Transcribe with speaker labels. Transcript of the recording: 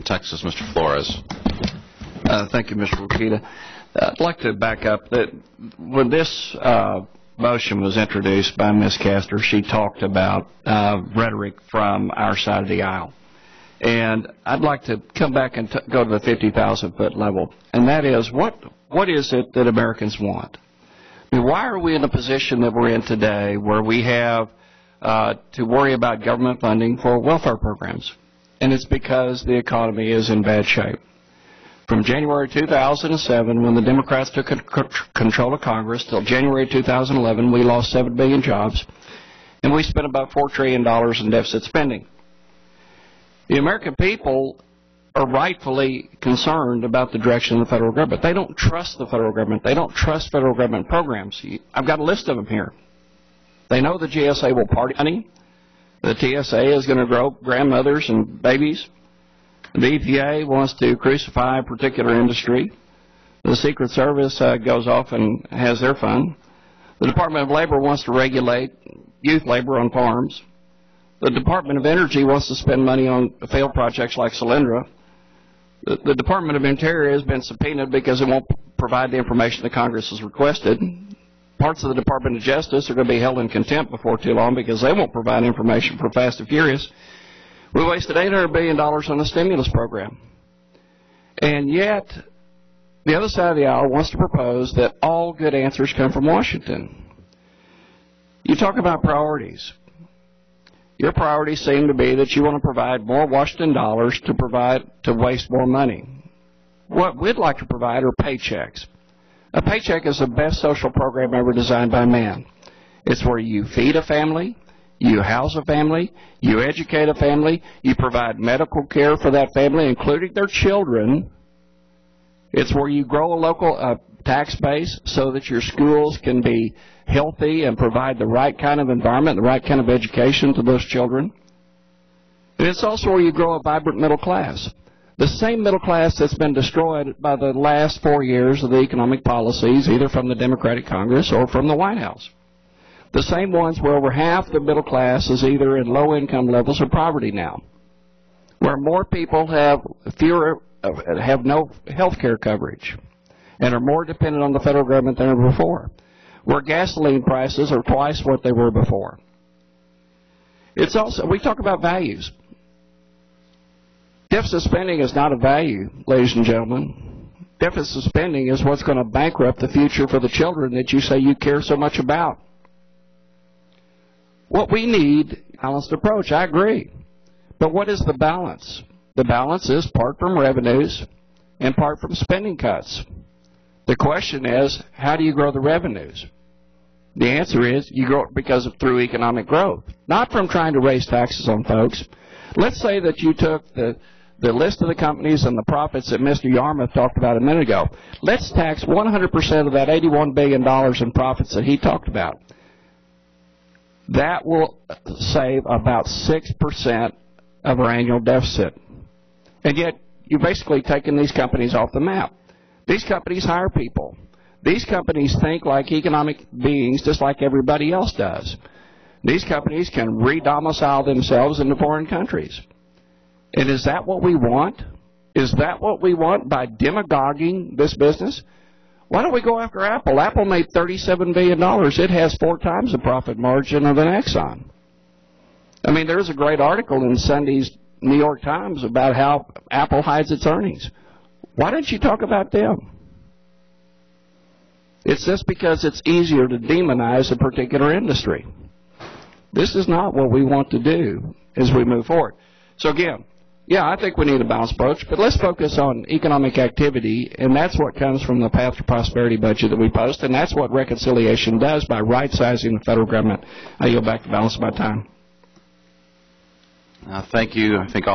Speaker 1: Texas, Mr. Flores.
Speaker 2: Thank you, Mr. Wakita. I'd like to back up that when this motion was introduced by Ms. Sequester, she talked about rhetoric from our side of the aisle. And I'd like to come back and go to the 50,000-foot level, and that is, what is it that Americans want? I mean, why are we in the position that we're in today where we have to worry about government funding for welfare programs? And it's because the economy is in bad shape. From January 2007, when the Democrats took control of Congress, till January 2011, we lost 7 billion jobs, and we spent about $4 trillion in deficit spending. The American people are rightfully concerned about the direction of the federal government. They don't trust the federal government. They don't trust federal government programs. I've got a list of them here. They know the GSA will party money. The TSA is going to grow grandmothers and babies. The EPA wants to crucify a particular industry. The Secret Service goes off and has their fun. The Department of Labor wants to regulate youth labor on farms. The Department of Energy wants to spend money on failed projects like Solyndra. The Department of Interior has been subpoenaed because it won't provide the information that Congress has requested. Parts of the Department of Justice are going to be held in contempt before too long because they won't provide information for Fast and Furious. We wasted $800 billion on the stimulus program. And yet, the other side of the aisle wants to propose that all good answers come from Washington. You talk about priorities. Your priorities seem to be that you want to provide more Washington dollars to waste more money. What we'd like to provide are paychecks. A paycheck is the best social program ever designed by man. It's where you feed a family, you house a family, you educate a family, you provide medical care for that family, including their children. It's where you grow a local tax base so that your schools can be healthy and provide the right kind of environment, the right kind of education to those children. And it's also where you grow a vibrant middle class. The same middle class that's been destroyed by the last 4 years of the economic policies, either from the Democratic Congress or from the White House. The same ones where over half the middle class is either in low income levels or poverty now. Where more people have no health care coverage and are more dependent on the federal government than ever before. Where gasoline prices are twice what they were before. It's also, we talk about values. Deficit spending is not a value, ladies and gentlemen. Deficit spending is what's going to bankrupt the future for the children that you say you care so much about. What we need, balanced approach, I agree. But what is the balance? The balance is part from revenues and part from spending cuts. The question is, how do you grow the revenues? The answer is you grow it through economic growth, not from trying to raise taxes on folks. Let's say that you took the list of the companies and the profits that Mr. Yarmouth talked about a minute ago. Let's tax 100% of that $81 billion in profits that he talked about. That will save about 6% of our annual deficit. And yet, you've basically taken these companies off the map. These companies hire people. These companies think like economic beings just like everybody else does. These companies can re-domicile themselves into foreign countries. And is that what we want? Is that what we want by demagoguing this business? Why don't we go after Apple? Apple made $37 billion. It has 4 times the profit margin of an Exxon. I mean, there's a great article in Sunday's New York Times about how Apple hides its earnings. Why don't you talk about them? It's just because it's easier to demonize a particular industry. This is not what we want to do as we move forward. So again, yeah, I think we need a balanced approach, but let's focus on economic activity, and that's what comes from the Path to Prosperity budget that we post, and that's what reconciliation does by right-sizing the federal government. I yield back the balance of my time.
Speaker 1: Thank you. I think all